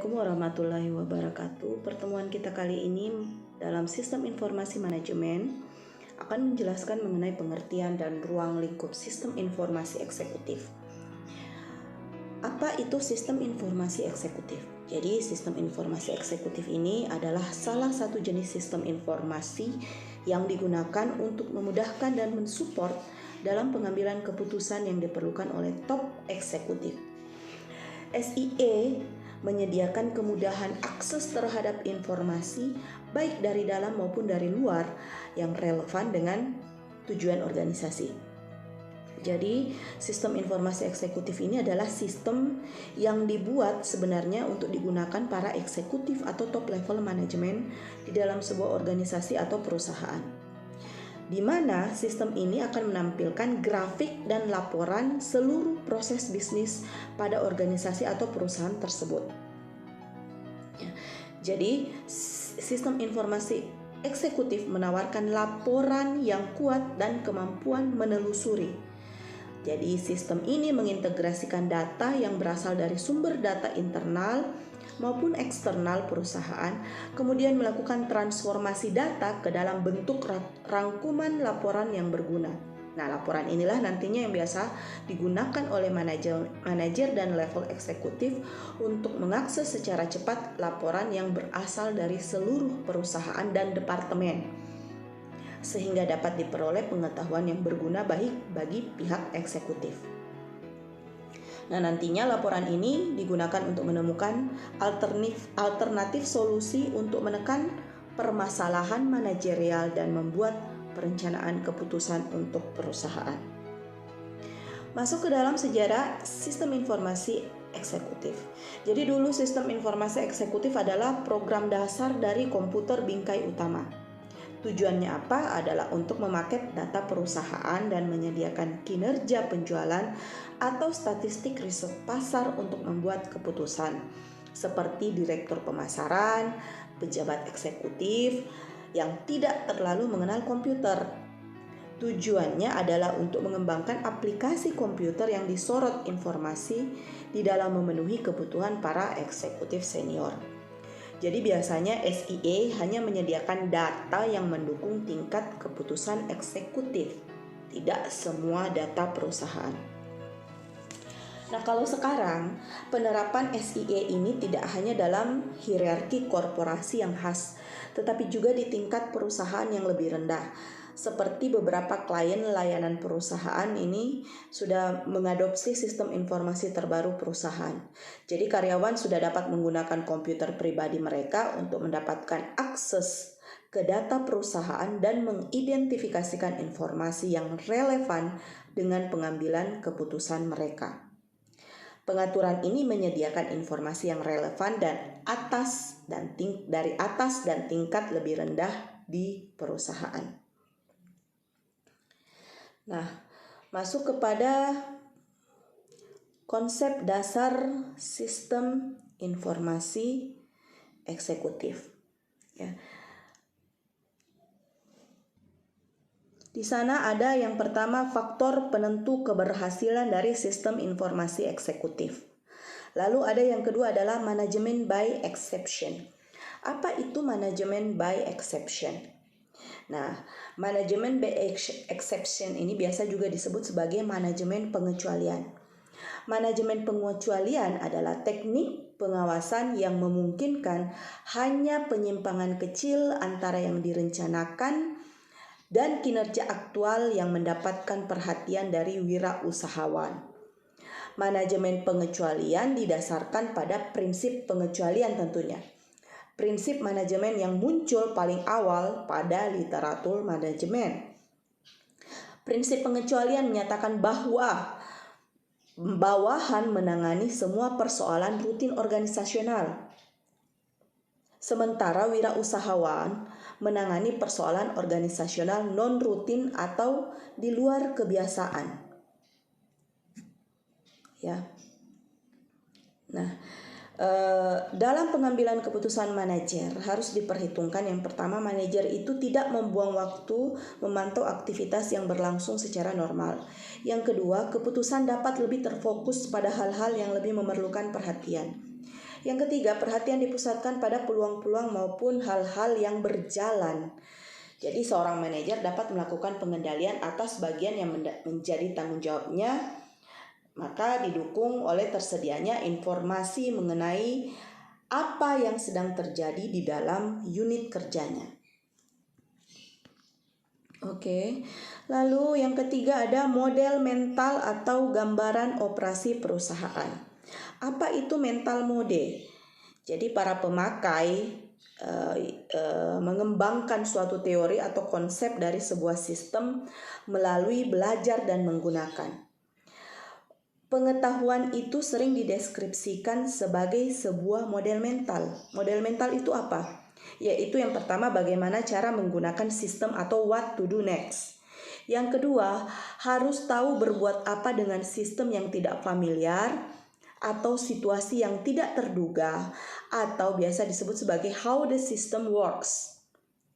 Assalamualaikum warahmatullahi wabarakatuh. Pertemuan kita kali ini dalam sistem informasi manajemen akan menjelaskan mengenai pengertian dan ruang lingkup sistem informasi eksekutif. Apa itu sistem informasi eksekutif? Jadi sistem informasi eksekutif ini adalah salah satu jenis sistem informasi yang digunakan untuk memudahkan dan mensupport dalam pengambilan keputusan yang diperlukan oleh top eksekutif. SIE menyediakan kemudahan akses terhadap informasi baik dari dalam maupun dari luar yang relevan dengan tujuan organisasi. Jadi, sistem informasi eksekutif ini adalah sistem yang dibuat sebenarnya untuk digunakan para eksekutif atau top level manajemen di dalam sebuah organisasi atau perusahaan, di mana sistem ini akan menampilkan grafik dan laporan seluruh proses bisnis pada organisasi atau perusahaan tersebut. Jadi, sistem informasi eksekutif menawarkan laporan yang kuat dan kemampuan menelusuri. Jadi, sistem ini mengintegrasikan data yang berasal dari sumber data internal maupun eksternal perusahaan, kemudian melakukan transformasi data ke dalam bentuk rangkuman laporan yang berguna. Nah, laporan inilah nantinya yang biasa digunakan oleh manajer dan level eksekutif untuk mengakses secara cepat laporan yang berasal dari seluruh perusahaan dan departemen, sehingga dapat diperoleh pengetahuan yang berguna baik bagi pihak eksekutif. Nah, nantinya laporan ini digunakan untuk menemukan alternatif solusi untuk menekan permasalahan manajerial dan membuat perencanaan keputusan untuk perusahaan. Masuk ke dalam sejarah sistem informasi eksekutif. Jadi dulu sistem informasi eksekutif adalah program dasar dari komputer bingkai utama. Tujuannya apa? Adalah untuk memaket data perusahaan dan menyediakan kinerja penjualan atau statistik riset pasar untuk membuat keputusan, seperti direktur pemasaran, pejabat eksekutif yang tidak terlalu mengenal komputer. Tujuannya adalah untuk mengembangkan aplikasi komputer yang disorot informasi di dalam memenuhi kebutuhan para eksekutif senior. Jadi biasanya SIE hanya menyediakan data yang mendukung tingkat keputusan eksekutif, tidak semua data perusahaan. Nah, kalau sekarang penerapan SIE ini tidak hanya dalam hierarki korporasi yang khas, tetapi juga di tingkat perusahaan yang lebih rendah. Seperti beberapa klien layanan perusahaan ini sudah mengadopsi sistem informasi terbaru perusahaan. Jadi karyawan sudah dapat menggunakan komputer pribadi mereka untuk mendapatkan akses ke data perusahaan dan mengidentifikasikan informasi yang relevan dengan pengambilan keputusan mereka. Pengaturan ini menyediakan informasi yang relevan dan dari atas dan tingkat lebih rendah di perusahaan. Nah, masuk kepada konsep dasar sistem informasi eksekutif. Ya. Di sana ada yang pertama faktor penentu keberhasilan dari sistem informasi eksekutif. Lalu ada yang kedua adalah manajemen by exception. Apa itu manajemen by exception? Nah, manajemen by exception ini biasa juga disebut sebagai manajemen pengecualian. Manajemen pengecualian adalah teknik pengawasan yang memungkinkan hanya penyimpangan kecil antara yang direncanakan dan kinerja aktual yang mendapatkan perhatian dari wirausahawan. Manajemen pengecualian didasarkan pada prinsip pengecualian tentunya. Prinsip manajemen yang muncul paling awal pada literatur manajemen. Prinsip pengecualian menyatakan bahwa bawahan menangani semua persoalan rutin organisasional, sementara wirausahawan menangani persoalan organisasional non-rutin atau di luar kebiasaan. Ya. Nah, dalam pengambilan keputusan manajer harus diperhitungkan yang pertama, manajer itu tidak membuang waktu memantau aktivitas yang berlangsung secara normal. Yang kedua, keputusan dapat lebih terfokus pada hal-hal yang lebih memerlukan perhatian. Yang ketiga, perhatian dipusatkan pada peluang-peluang maupun hal-hal yang berjalan. Jadi seorang manajer dapat melakukan pengendalian atas bagian yang menjadi tanggung jawabnya, maka didukung oleh tersedianya informasi mengenai apa yang sedang terjadi di dalam unit kerjanya. Oke, lalu yang ketiga ada model mental atau gambaran operasi perusahaan. Apa itu mental mode? Jadi para pemakai mengembangkan suatu teori atau konsep dari sebuah sistem melalui belajar dan menggunakan. Pengetahuan itu sering dideskripsikan sebagai sebuah model mental. Model mental itu apa? Yaitu yang pertama, bagaimana cara menggunakan sistem atau what to do next. Yang kedua, harus tahu berbuat apa dengan sistem yang tidak familiar atau situasi yang tidak terduga, atau biasa disebut sebagai how the system works.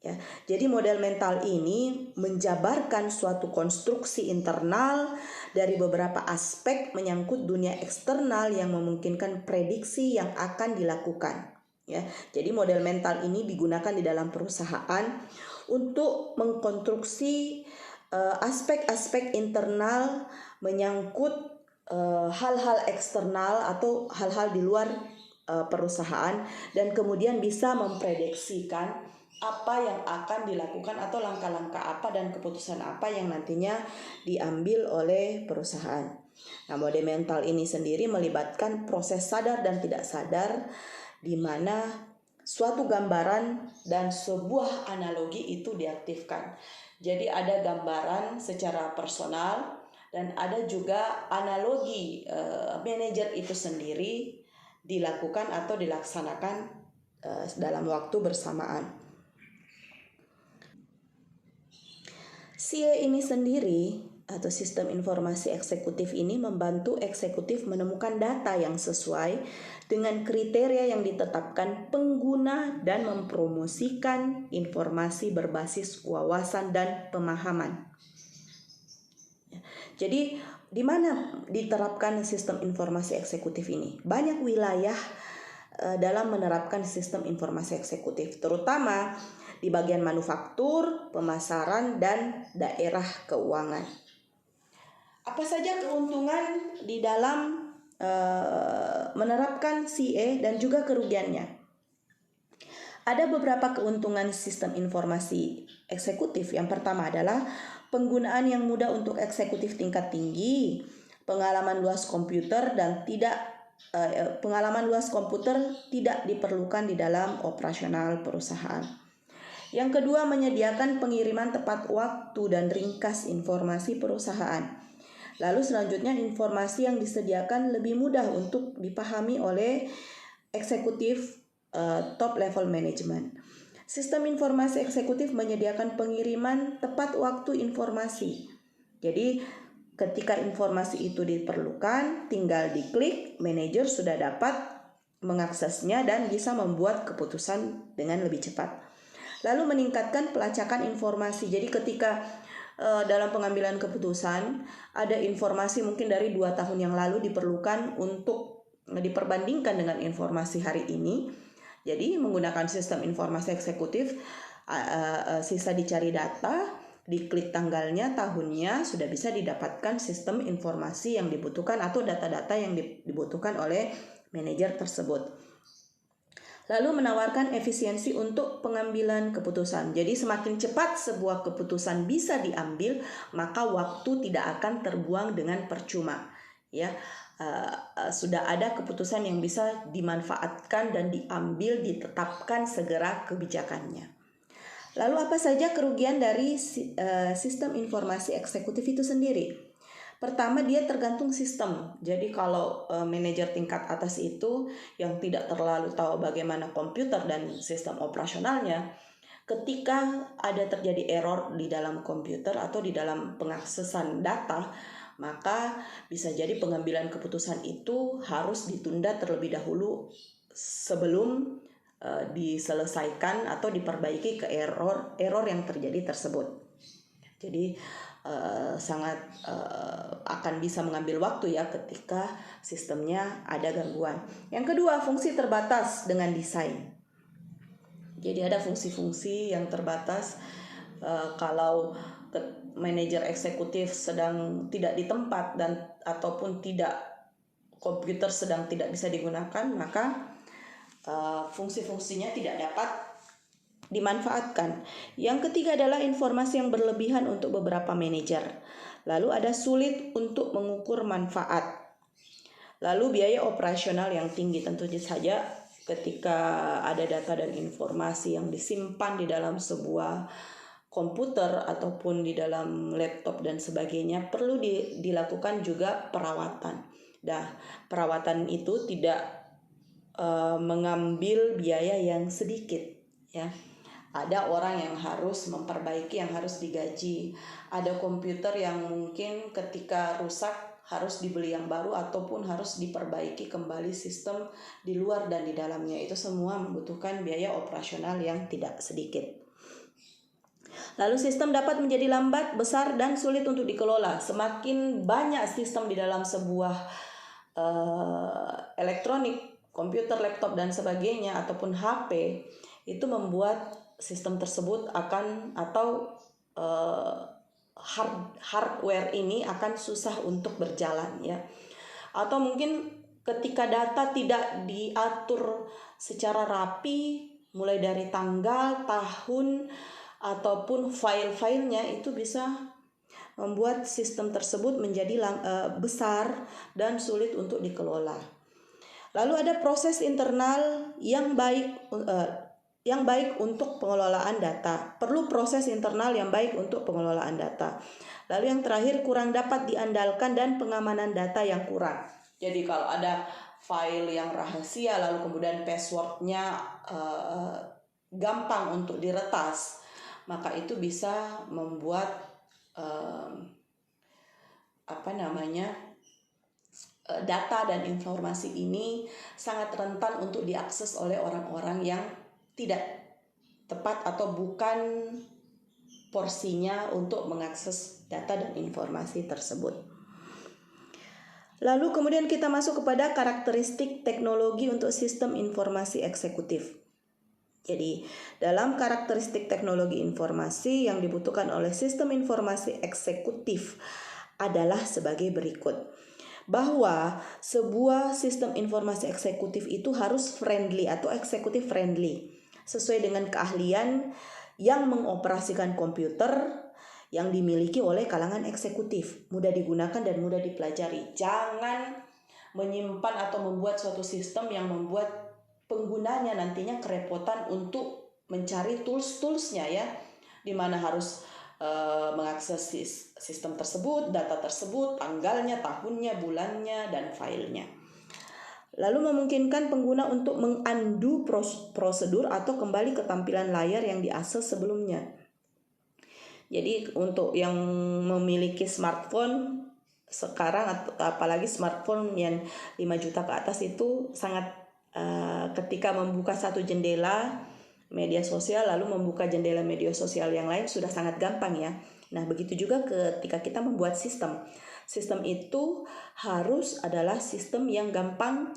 Ya, jadi model mental ini menjabarkan suatu konstruksi internal dari beberapa aspek menyangkut dunia eksternal yang memungkinkan prediksi yang akan dilakukan. Ya, jadi model mental ini digunakan di dalam perusahaan untuk mengkonstruksi aspek-aspek internal menyangkut hal-hal eksternal atau hal-hal di luar perusahaan, dan kemudian bisa memprediksikan apa yang akan dilakukan atau langkah-langkah apa dan keputusan apa yang nantinya diambil oleh perusahaan. Nah, model mental ini sendiri melibatkan proses sadar dan tidak sadar, di mana suatu gambaran dan sebuah analogi itu diaktifkan. Jadi ada gambaran secara personal dan ada juga analogi manajer itu sendiri dilakukan atau dilaksanakan dalam waktu bersamaan. CA ini sendiri atau sistem informasi eksekutif ini membantu eksekutif menemukan data yang sesuai dengan kriteria yang ditetapkan pengguna dan mempromosikan informasi berbasis wawasan dan pemahaman. Jadi di mana diterapkan sistem informasi eksekutif ini? Banyak wilayah dalam menerapkan sistem informasi eksekutif, terutama di bagian manufaktur, pemasaran, dan daerah keuangan. Apa saja keuntungan di dalam menerapkan CA dan juga kerugiannya? Ada beberapa keuntungan sistem informasi eksekutif. Yang pertama adalah penggunaan yang mudah untuk eksekutif tingkat tinggi, pengalaman luas komputer tidak diperlukan di dalam operasional perusahaan. Yang kedua, menyediakan pengiriman tepat waktu dan ringkas informasi perusahaan. Lalu selanjutnya, informasi yang disediakan lebih mudah untuk dipahami oleh eksekutif top level management. Sistem informasi eksekutif menyediakan pengiriman tepat waktu informasi. Jadi ketika informasi itu diperlukan, tinggal diklik, manajer sudah dapat mengaksesnya dan bisa membuat keputusan dengan lebih cepat. Lalu meningkatkan pelacakan informasi. Jadi ketika dalam pengambilan keputusan ada informasi mungkin dari 2 tahun yang lalu diperlukan untuk diperbandingkan dengan informasi hari ini. Jadi menggunakan sistem informasi eksekutif, sisa dicari data, diklik tanggalnya, tahunnya, sudah bisa didapatkan sistem informasi yang dibutuhkan atau data-data yang dibutuhkan oleh manajer tersebut. Lalu menawarkan efisiensi untuk pengambilan keputusan. Jadi semakin cepat sebuah keputusan bisa diambil, maka waktu tidak akan terbuang dengan percuma. Ya, sudah ada keputusan yang bisa dimanfaatkan dan diambil, ditetapkan segera kebijakannya. Lalu apa saja kerugian dari sistem informasi eksekutif itu sendiri? Pertama, dia tergantung sistem. Jadi kalau manajer tingkat atas itu yang tidak terlalu tahu bagaimana komputer dan sistem operasionalnya, ketika ada terjadi error di dalam komputer atau di dalam pengaksesan data, maka bisa jadi pengambilan keputusan itu harus ditunda terlebih dahulu sebelum diselesaikan atau diperbaiki ke error yang terjadi tersebut. Jadi sangat akan bisa mengambil waktu ya ketika sistemnya ada gangguan. Yang kedua, fungsi terbatas dengan desain. Jadi ada fungsi-fungsi yang terbatas kalau manajer eksekutif sedang tidak di tempat dan ataupun komputer sedang tidak bisa digunakan, maka fungsi-fungsinya tidak dapat dimanfaatkan. Yang ketiga adalah informasi yang berlebihan untuk beberapa manajer. Lalu ada sulit untuk mengukur manfaat. Lalu biaya operasional yang tinggi. Tentu saja ketika ada data dan informasi yang disimpan di dalam sebuah komputer ataupun di dalam laptop dan sebagainya, perlu dilakukan juga perawatan. Nah, perawatan itu tidak mengambil biaya yang sedikit ya. Ada orang yang harus memperbaiki, yang harus digaji. Ada komputer yang mungkin ketika rusak harus dibeli yang baru ataupun harus diperbaiki kembali sistem di luar dan di dalamnya. Itu semua membutuhkan biaya operasional yang tidak sedikit. Lalu sistem dapat menjadi lambat, besar, dan sulit untuk dikelola. Semakin banyak sistem di dalam sebuah elektronik, komputer, laptop, dan sebagainya, ataupun HP, itu membuat sistem tersebut akan hardware ini akan susah untuk berjalan ya. Atau mungkin ketika data tidak diatur secara rapi, mulai dari tanggal, tahun, ataupun file-filenya, itu bisa membuat sistem tersebut menjadi besar dan sulit untuk dikelola. Lalu ada proses internal yang baik untuk pengelolaan data. Perlu proses internal yang baik untuk pengelolaan data. Lalu yang terakhir, kurang dapat diandalkan dan pengamanan data yang kurang. Jadi kalau ada file yang rahasia lalu kemudian passwordnya gampang untuk diretas, maka itu bisa membuat data dan informasi ini sangat rentan untuk diakses oleh orang-orang yang tidak tepat atau bukan porsinya untuk mengakses data dan informasi tersebut. Lalu kemudian kita masuk kepada karakteristik teknologi untuk sistem informasi eksekutif. Jadi dalam karakteristik teknologi informasi yang dibutuhkan oleh sistem informasi eksekutif adalah sebagai berikut. Bahwa sebuah sistem informasi eksekutif itu harus friendly atau eksekutif friendly, sesuai dengan keahlian yang mengoperasikan komputer yang dimiliki oleh kalangan eksekutif, mudah digunakan dan mudah dipelajari. Jangan menyimpan atau membuat suatu sistem yang membuat penggunanya nantinya kerepotan untuk mencari tools-toolsnya ya, dimana harus mengakses sistem tersebut, data tersebut, tanggalnya, tahunnya, bulannya, dan filenya. Lalu memungkinkan pengguna untuk mengundo prosedur atau kembali ke tampilan layar yang diakses sebelumnya. Jadi untuk yang memiliki smartphone sekarang, apalagi smartphone yang 5 juta ke atas, itu sangat ketika membuka satu jendela media sosial lalu membuka jendela media sosial yang lain sudah sangat gampang ya. Nah begitu juga ketika kita membuat sistem. Sistem itu harus adalah sistem yang gampang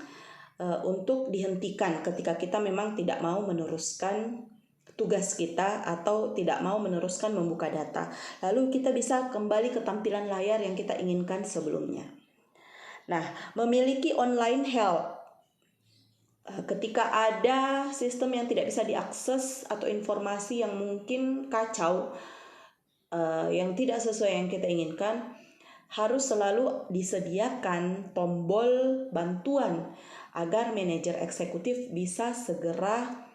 untuk dihentikan ketika kita memang tidak mau meneruskan tugas kita atau tidak mau meneruskan membuka data. Lalu kita bisa kembali ke tampilan layar yang kita inginkan sebelumnya. Nah, memiliki online help. Ketika ada sistem yang tidak bisa diakses atau informasi yang mungkin kacau, yang tidak sesuai yang kita inginkan, harus selalu disediakan tombol bantuan agar manajer eksekutif bisa segera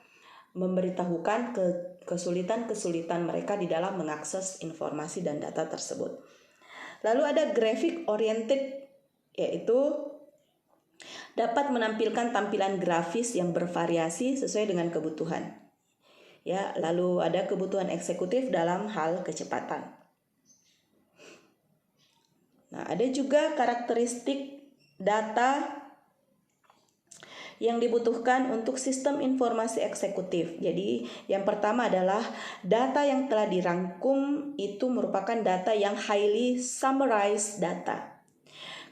memberitahukan kesulitan-kesulitan mereka di dalam mengakses informasi dan data tersebut. Lalu ada graphic oriented, yaitu dapat menampilkan tampilan grafis yang bervariasi sesuai dengan kebutuhan. Ya, lalu ada kebutuhan eksekutif dalam hal kecepatan. Nah, ada juga karakteristik data yang dibutuhkan untuk sistem informasi eksekutif. Jadi, yang pertama adalah data yang telah dirangkum itu merupakan data yang highly summarized data.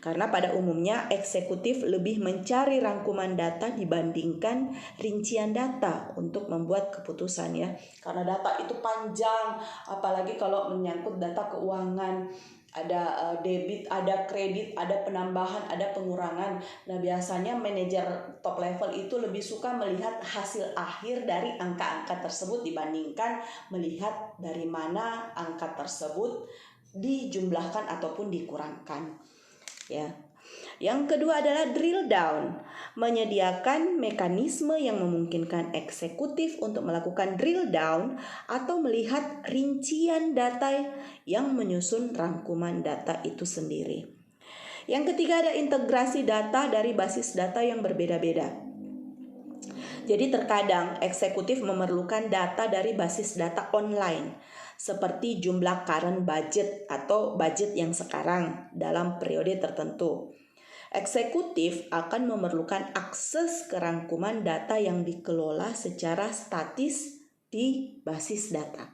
Karena pada umumnya eksekutif lebih mencari rangkuman data dibandingkan rincian data untuk membuat keputusan ya. Karena data itu panjang, apalagi kalau menyangkut data keuangan. Ada debit, ada kredit, ada penambahan, ada pengurangan. Nah, biasanya manajer top level itu lebih suka melihat hasil akhir dari angka-angka tersebut dibandingkan melihat dari mana angka tersebut dijumlahkan ataupun dikurangkan. Ya. Yang kedua adalah drill down, menyediakan mekanisme yang memungkinkan eksekutif untuk melakukan drill down atau melihat rincian data yang menyusun rangkuman data itu sendiri. Yang ketiga ada integrasi data dari basis data yang berbeda-beda. Jadi terkadang eksekutif memerlukan data dari basis data online seperti jumlah current budget atau budget yang sekarang dalam periode tertentu. Eksekutif akan memerlukan akses ke rangkuman data yang dikelola secara statis di basis data.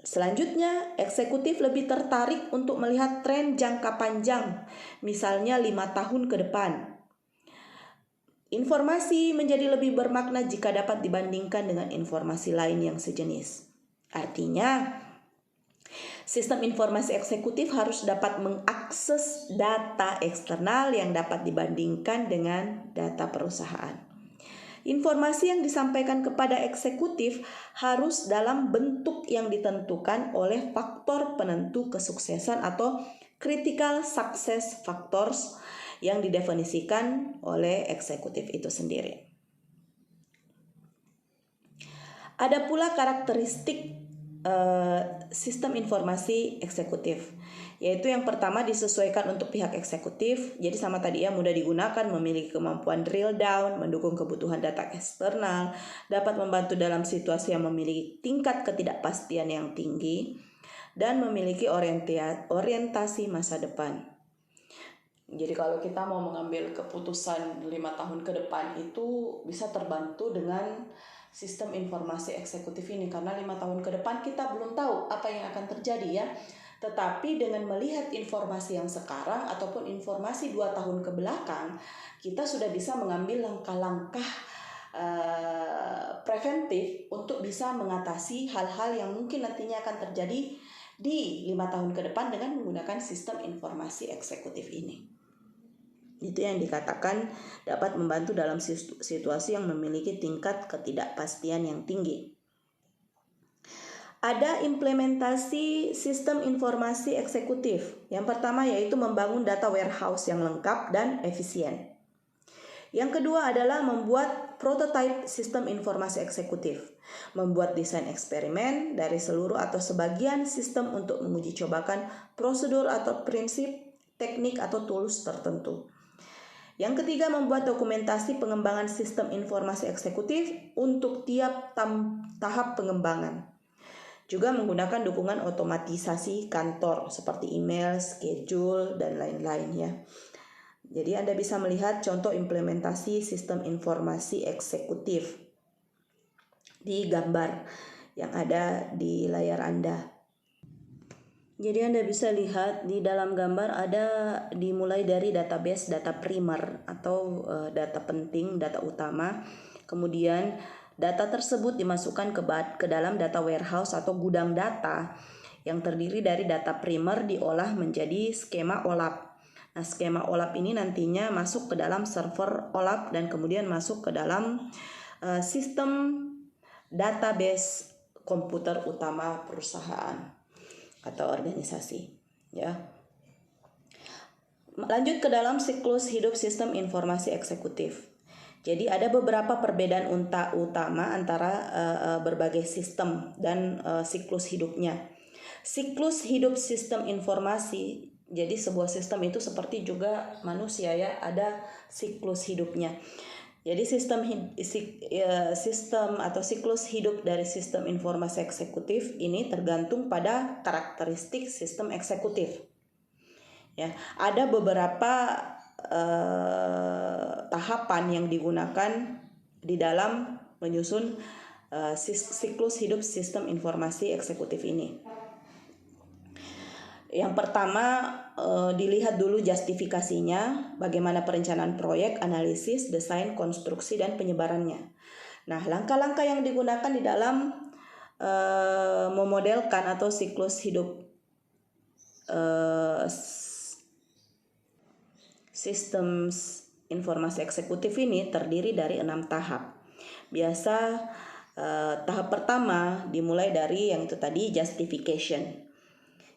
Selanjutnya, eksekutif lebih tertarik untuk melihat tren jangka panjang, misalnya 5 tahun ke depan. Informasi menjadi lebih bermakna jika dapat dibandingkan dengan informasi lain yang sejenis. Artinya, sistem informasi eksekutif harus dapat mengakses data eksternal yang dapat dibandingkan dengan data perusahaan. Informasi yang disampaikan kepada eksekutif harus dalam bentuk yang ditentukan oleh faktor penentu kesuksesan atau critical success factors yang didefinisikan oleh eksekutif itu sendiri. Ada pula karakteristik sistem informasi eksekutif, yaitu yang pertama disesuaikan untuk pihak eksekutif. Jadi sama tadi ya, mudah digunakan, memiliki kemampuan drill down, mendukung kebutuhan data eksternal, dapat membantu dalam situasi yang memiliki tingkat ketidakpastian yang tinggi, dan memiliki orientasi masa depan. Jadi kalau kita mau mengambil keputusan 5 tahun ke depan itu bisa terbantu dengan sistem informasi eksekutif ini, karena 5 tahun ke depan kita belum tahu apa yang akan terjadi ya. Tetapi dengan melihat informasi yang sekarang ataupun informasi 2 tahun ke belakang, kita sudah bisa mengambil langkah-langkah preventif untuk bisa mengatasi hal-hal yang mungkin nantinya akan terjadi di 5 tahun ke depan dengan menggunakan sistem informasi eksekutif ini. Itu yang dikatakan dapat membantu dalam situasi yang memiliki tingkat ketidakpastian yang tinggi. Ada implementasi sistem informasi eksekutif. Yang pertama yaitu membangun data warehouse yang lengkap dan efisien. Yang kedua adalah membuat prototipe sistem informasi eksekutif. Membuat desain eksperimen dari seluruh atau sebagian sistem untuk menguji cobakan prosedur atau prinsip, teknik atau tools tertentu. Yang ketiga, membuat dokumentasi pengembangan sistem informasi eksekutif untuk tiap tahap pengembangan. Juga menggunakan dukungan otomatisasi kantor seperti email, schedule, dan lain-lain ya. Jadi Anda bisa melihat contoh implementasi sistem informasi eksekutif di gambar yang ada di layar Anda. Jadi Anda bisa lihat di dalam gambar ada dimulai dari database data primer atau data penting, data utama. Kemudian data tersebut dimasukkan ke dalam data warehouse atau gudang data yang terdiri dari data primer diolah menjadi skema OLAP. Nah, skema OLAP ini nantinya masuk ke dalam server OLAP dan kemudian masuk ke dalam sistem database komputer utama perusahaan atau organisasi ya. Lanjut ke dalam siklus hidup sistem informasi eksekutif. Jadi ada beberapa perbedaan utama antara berbagai sistem dan siklus hidupnya. Siklus hidup sistem informasi, jadi sebuah sistem itu seperti juga manusia ya, ada siklus hidupnya. Jadi sistem atau siklus hidup dari sistem informasi eksekutif ini tergantung pada karakteristik sistem eksekutif. Ya, ada beberapa tahapan yang digunakan di dalam menyusun siklus hidup sistem informasi eksekutif ini. Yang pertama, dilihat dulu justifikasinya, bagaimana perencanaan proyek, analisis, desain, konstruksi, dan penyebarannya. Nah, langkah-langkah yang digunakan di dalam memodelkan atau siklus hidup sistem informasi eksekutif ini terdiri dari 6 tahap. Biasa tahap pertama dimulai dari yang itu tadi, justification.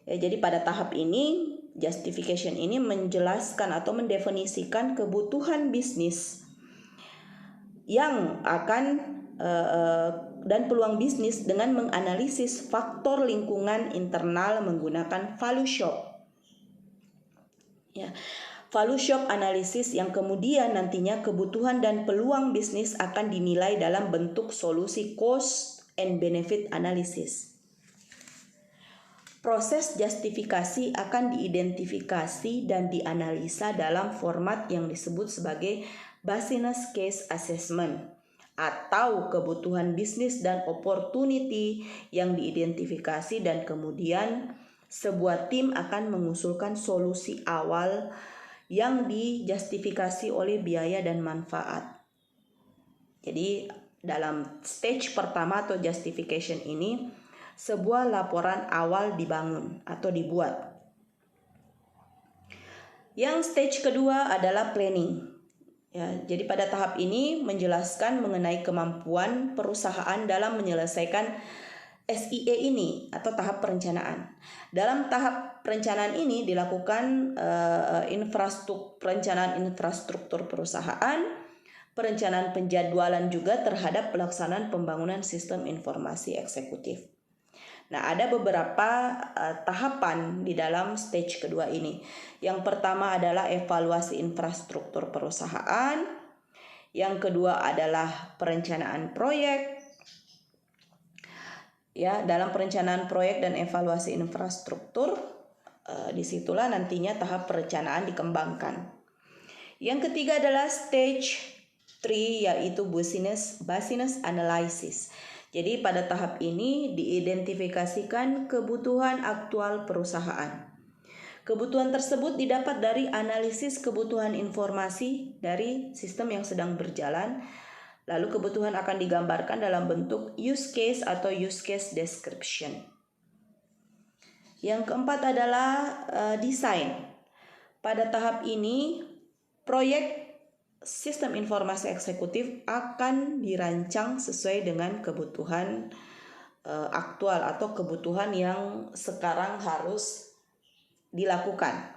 Ya, jadi pada tahap ini, justification ini menjelaskan atau mendefinisikan kebutuhan bisnis yang akan dan peluang bisnis dengan menganalisis faktor lingkungan internal menggunakan value shock. Ya, value shock analisis yang kemudian nantinya kebutuhan dan peluang bisnis akan dinilai dalam bentuk solusi cost and benefit analysis. Proses justifikasi akan diidentifikasi dan dianalisa dalam format yang disebut sebagai business case assessment atau kebutuhan bisnis dan opportunity yang diidentifikasi, dan kemudian sebuah tim akan mengusulkan solusi awal yang dijustifikasi oleh biaya dan manfaat. Jadi dalam stage pertama atau justification ini, sebuah laporan awal dibangun atau dibuat. Yang stage kedua adalah planning. Ya, jadi pada tahap ini menjelaskan mengenai kemampuan perusahaan dalam menyelesaikan SIE ini atau tahap perencanaan. Dalam tahap perencanaan ini dilakukan perencanaan infrastruktur perusahaan, perencanaan penjadwalan juga terhadap pelaksanaan pembangunan sistem informasi eksekutif. Nah, ada beberapa tahapan di dalam stage kedua ini. Yang pertama adalah evaluasi infrastruktur perusahaan. Yang kedua adalah perencanaan proyek. Ya, dalam perencanaan proyek dan evaluasi infrastruktur, disitulah nantinya tahap perencanaan dikembangkan. Yang ketiga adalah stage 3, yaitu business analysis. Jadi pada tahap ini diidentifikasikan kebutuhan aktual perusahaan. Kebutuhan tersebut didapat dari analisis kebutuhan informasi dari sistem yang sedang berjalan. Lalu kebutuhan akan digambarkan dalam bentuk use case atau use case description. Yang keempat adalah desain. Pada tahap ini, proyek sistem informasi eksekutif akan dirancang sesuai dengan kebutuhan aktual atau kebutuhan yang sekarang harus dilakukan,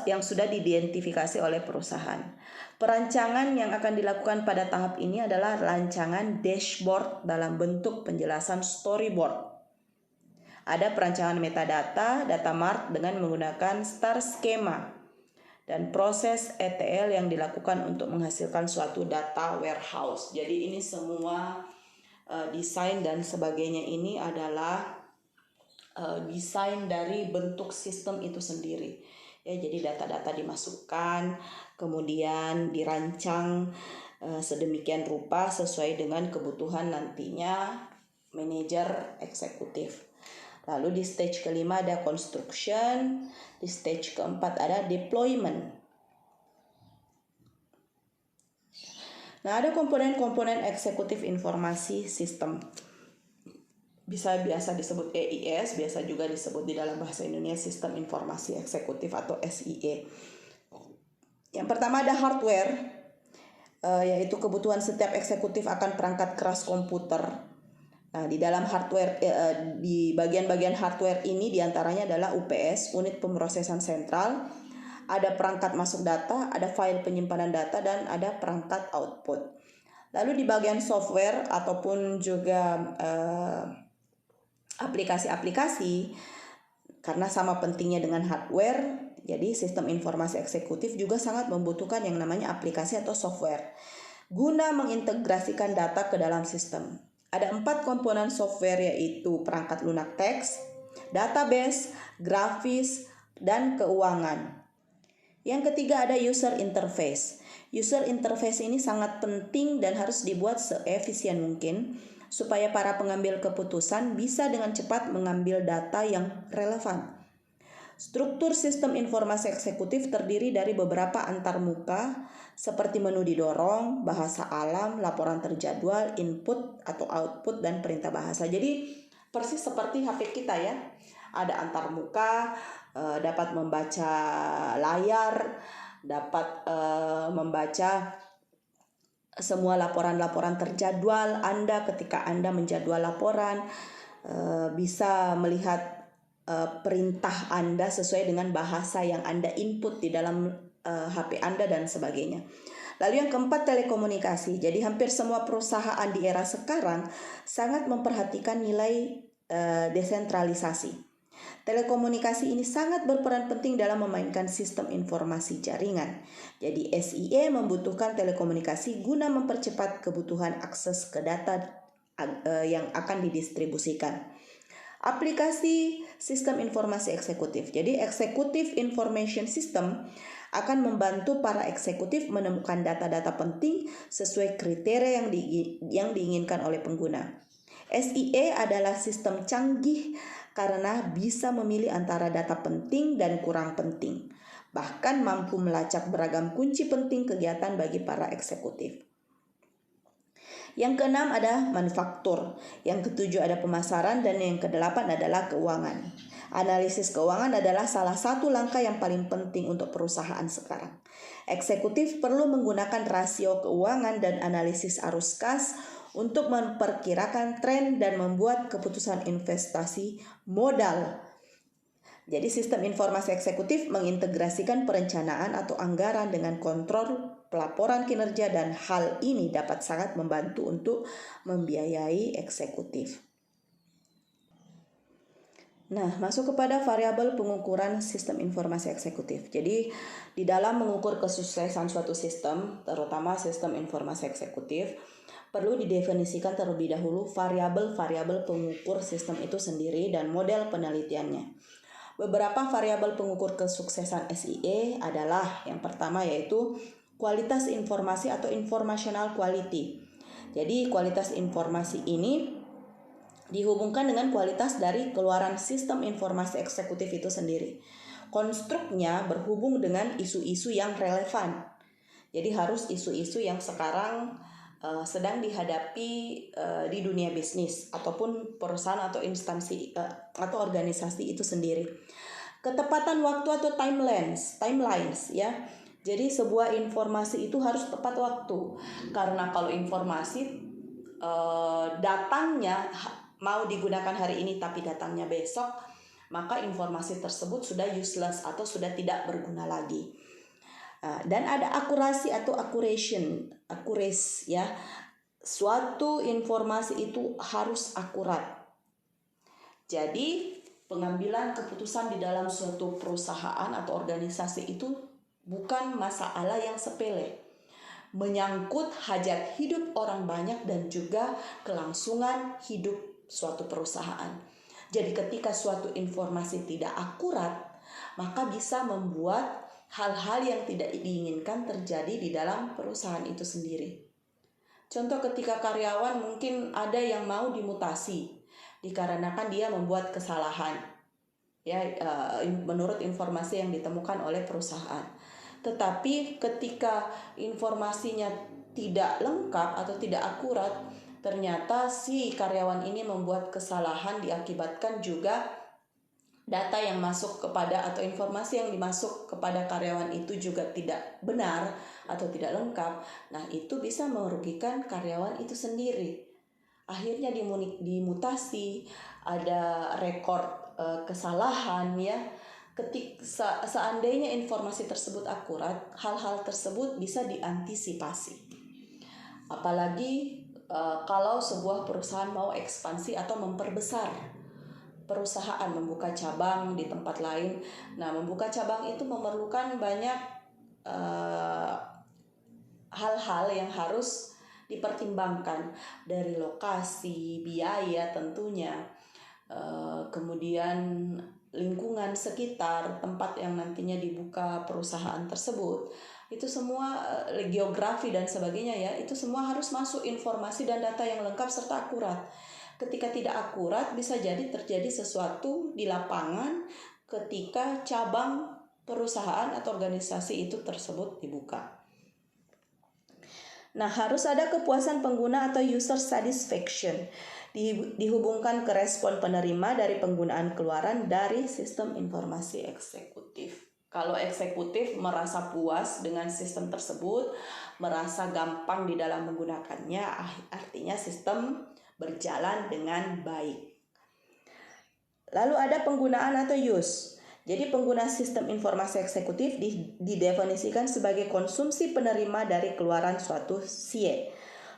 yang sudah diidentifikasi oleh perusahaan. Perancangan yang akan dilakukan pada tahap ini adalah rancangan dashboard dalam bentuk penjelasan storyboard. Ada perancangan metadata, data mart dengan menggunakan star schema, dan proses ETL yang dilakukan untuk menghasilkan suatu data warehouse. Jadi ini semua desain dan sebagainya ini adalah desain dari bentuk sistem itu sendiri. Ya, jadi data-data dimasukkan, kemudian dirancang sedemikian rupa sesuai dengan kebutuhan nantinya manajer eksekutif. Lalu di stage kelima ada construction, di stage keempat ada deployment. Nah, ada komponen-komponen eksekutif informasi sistem. Biasa disebut EIS, biasa juga disebut di dalam bahasa Indonesia Sistem Informasi Eksekutif atau SIE. Yang pertama ada hardware, yaitu kebutuhan setiap eksekutif akan perangkat keras komputer. Nah, di dalam hardware, di bagian-bagian hardware ini diantaranya adalah UPS, unit pemrosesan sentral, ada perangkat masuk data, ada file penyimpanan data, dan ada perangkat output. Lalu di bagian software ataupun juga aplikasi-aplikasi, karena sama pentingnya dengan hardware, jadi sistem informasi eksekutif juga sangat membutuhkan yang namanya aplikasi atau software guna mengintegrasikan data ke dalam sistem. Ada 4 komponen software, yaitu perangkat lunak teks, database, grafis, dan keuangan. Yang ketiga ada user interface. User interface ini sangat penting dan harus dibuat seefisien mungkin supaya para pengambil keputusan bisa dengan cepat mengambil data yang relevan. Struktur sistem informasi eksekutif terdiri dari beberapa antarmuka seperti menu didorong, bahasa alam, laporan terjadwal, input atau output, dan perintah bahasa. Jadi persis seperti HP kita ya. Ada antarmuka, dapat membaca layar, dapat membaca semua laporan-laporan terjadwal Anda ketika Anda menjadwal laporan, bisa melihat perintah Anda sesuai dengan bahasa yang Anda input di dalam HP Anda dan sebagainya. Lalu yang keempat, telekomunikasi. Jadi hampir semua perusahaan di era sekarang sangat memperhatikan nilai desentralisasi. Telekomunikasi ini sangat berperan penting dalam memainkan sistem informasi jaringan. Jadi SIE membutuhkan telekomunikasi guna mempercepat kebutuhan akses ke data yang akan didistribusikan. Aplikasi sistem informasi eksekutif. Jadi Executive Information System akan membantu para eksekutif menemukan data-data penting sesuai kriteria yang diinginkan oleh pengguna. SIE adalah sistem canggih karena bisa memilih antara data penting dan kurang penting, bahkan mampu melacak beragam kunci penting kegiatan bagi para eksekutif. Yang keenam ada manufaktur, yang ketujuh ada pemasaran, dan yang kedelapan adalah keuangan. Analisis keuangan adalah salah satu langkah yang paling penting untuk perusahaan sekarang. Eksekutif perlu menggunakan rasio keuangan dan analisis arus kas untuk memperkirakan tren dan membuat keputusan investasi modal. Jadi sistem informasi eksekutif mengintegrasikan perencanaan atau anggaran dengan kontrol pelaporan kinerja, dan hal ini dapat sangat membantu untuk membiayai eksekutif. Nah, masuk kepada variabel pengukuran sistem informasi eksekutif. Jadi, di dalam mengukur kesuksesan suatu sistem, terutama sistem informasi eksekutif, perlu didefinisikan terlebih dahulu variabel-variabel pengukur sistem itu sendiri dan model penelitiannya. Beberapa variabel pengukur kesuksesan SIE adalah yang pertama yaitu kualitas informasi atau informational quality. Jadi, kualitas informasi ini dihubungkan dengan kualitas dari keluaran sistem informasi eksekutif itu sendiri. Konstruknya berhubung dengan isu-isu yang relevan. Jadi harus isu-isu yang sekarang sedang dihadapi di dunia bisnis ataupun perusahaan atau instansi atau organisasi itu sendiri. Ketepatan waktu atau timelines ya. Jadi sebuah informasi itu harus tepat waktu. Karena kalau informasi datangnya mau digunakan hari ini tapi datangnya besok, maka informasi tersebut sudah useless atau sudah tidak berguna lagi. Dan ada akurasi atau accuracy ya. Suatu informasi itu harus akurat. Jadi pengambilan keputusan di dalam suatu perusahaan atau organisasi itu bukan masalah yang sepele. Menyangkut hajat hidup orang banyak dan juga kelangsungan hidup suatu perusahaan. Jadi ketika suatu informasi tidak akurat, maka bisa membuat hal-hal yang tidak diinginkan terjadi di dalam perusahaan itu sendiri. Contoh ketika karyawan mungkin ada yang mau dimutasi dikarenakan dia membuat kesalahan, ya menurut informasi yang ditemukan oleh perusahaan. Tetapi ketika informasinya tidak lengkap atau tidak akurat, ternyata si karyawan ini membuat kesalahan diakibatkan juga data yang masuk kepada atau informasi yang dimasuk kepada karyawan itu juga tidak benar atau tidak lengkap. Nah, itu bisa merugikan karyawan itu sendiri. Akhirnya dimutasi, ada rekor kesalahan ya. Seandainya informasi tersebut akurat, hal-hal tersebut bisa diantisipasi. Apalagi kalau sebuah perusahaan mau ekspansi atau memperbesar perusahaan, membuka cabang di tempat lain. Nah, membuka cabang itu memerlukan banyak hal-hal yang harus dipertimbangkan, dari lokasi, biaya tentunya, kemudian lingkungan sekitar tempat yang nantinya dibuka perusahaan tersebut, itu semua geografi dan sebagainya ya, itu semua harus masuk informasi dan data yang lengkap serta akurat. Ketika tidak akurat, bisa jadi terjadi sesuatu di lapangan ketika cabang perusahaan atau organisasi itu tersebut dibuka. Nah, harus ada kepuasan pengguna atau user satisfaction dihubungkan ke respon penerima dari penggunaan keluaran dari sistem informasi eksekutif. Kalau eksekutif merasa puas dengan sistem tersebut, merasa gampang di dalam menggunakannya, artinya sistem berjalan dengan baik. Lalu ada penggunaan atau use. Jadi pengguna sistem informasi eksekutif didefinisikan sebagai konsumsi penerima dari keluaran suatu SIE.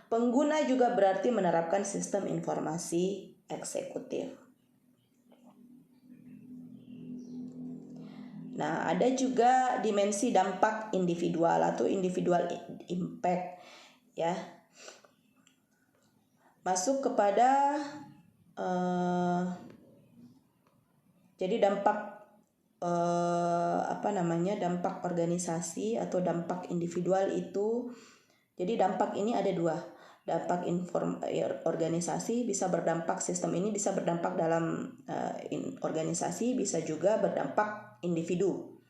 Pengguna juga berarti menerapkan sistem informasi eksekutif. Nah, ada juga dimensi dampak individual atau individual impact ya. Masuk kepada jadi dampak dampak organisasi atau dampak individual itu, jadi dampak ini ada dua. Dampak organisasi bisa berdampak, sistem ini bisa berdampak dalam organisasi, bisa juga berdampak individu.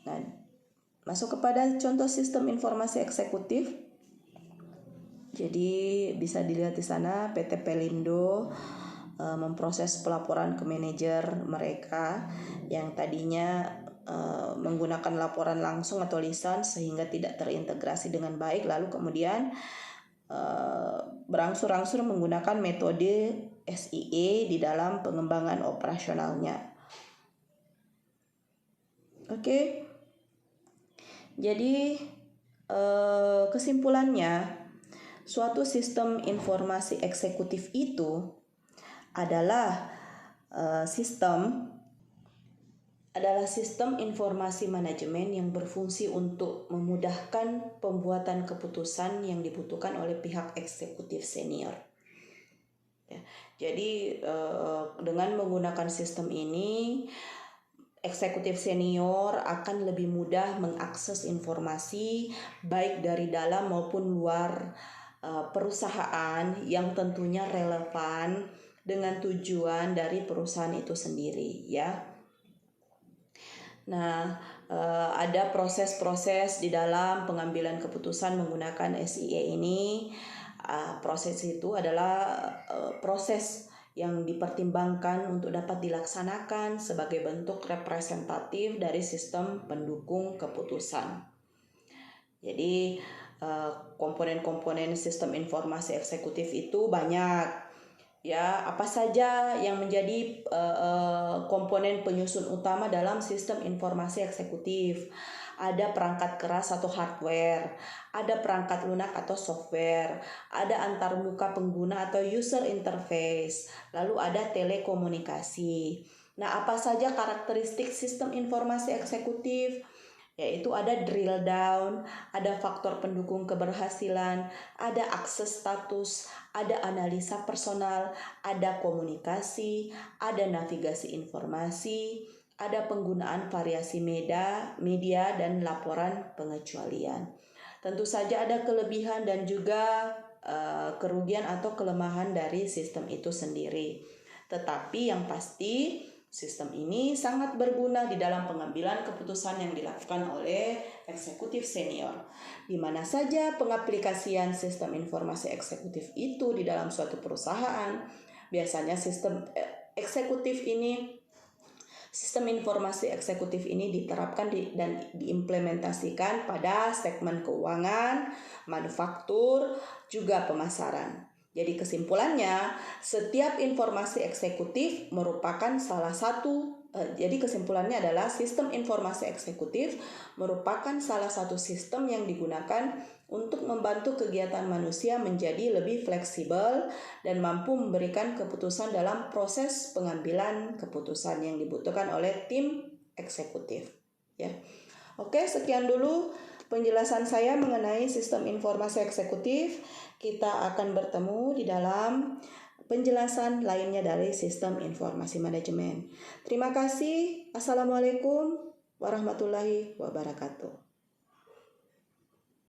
Nah, masuk kepada contoh sistem informasi eksekutif. Jadi bisa dilihat di sana PT Pelindo memproses pelaporan ke manajer mereka yang tadinya menggunakan laporan langsung atau lisan sehingga tidak terintegrasi dengan baik, lalu kemudian berangsur-angsur menggunakan metode SIE di dalam pengembangan operasionalnya. Oke. Jadi kesimpulannya, suatu sistem informasi eksekutif itu adalah sistem informasi manajemen yang berfungsi untuk memudahkan pembuatan keputusan yang dibutuhkan oleh pihak eksekutif senior. Ya, jadi dengan menggunakan sistem ini, eksekutif senior akan lebih mudah mengakses informasi baik dari dalam maupun luar perusahaan yang tentunya relevan dengan tujuan dari perusahaan itu sendiri ya. Nah, ada proses-proses di dalam pengambilan keputusan menggunakan SIE ini. Proses itu adalah proses yang dipertimbangkan untuk dapat dilaksanakan sebagai bentuk representatif dari sistem pendukung keputusan. Jadi komponen-komponen sistem informasi eksekutif itu banyak. Ya, apa saja yang menjadi komponen penyusun utama dalam sistem informasi eksekutif? Ada perangkat keras atau hardware, ada perangkat lunak atau software, ada antarmuka pengguna atau user interface, lalu ada telekomunikasi. Nah, apa saja karakteristik sistem informasi eksekutif? Yaitu ada drill down, ada faktor pendukung keberhasilan, ada akses status, ada analisa personal, ada komunikasi, ada navigasi informasi, ada penggunaan variasi media dan laporan pengecualian. Tentu saja ada kelebihan dan juga kerugian atau kelemahan dari sistem itu sendiri. Tetapi yang pasti sistem ini sangat berguna di dalam pengambilan keputusan yang dilakukan oleh eksekutif senior. Di mana saja pengaplikasian sistem informasi eksekutif itu di dalam suatu perusahaan, biasanya sistem informasi eksekutif ini diterapkan dan diimplementasikan pada segmen keuangan, manufaktur, juga pemasaran. Jadi kesimpulannya, setiap informasi eksekutif merupakan kesimpulannya adalah sistem informasi eksekutif merupakan salah satu sistem yang digunakan untuk membantu kegiatan manusia menjadi lebih fleksibel dan mampu memberikan keputusan dalam proses pengambilan keputusan yang dibutuhkan oleh tim eksekutif. Ya. Oke, sekian dulu penjelasan saya mengenai sistem informasi eksekutif. Kita akan bertemu di dalam penjelasan lainnya dari sistem informasi manajemen. Terima kasih. Assalamualaikum warahmatullahi wabarakatuh.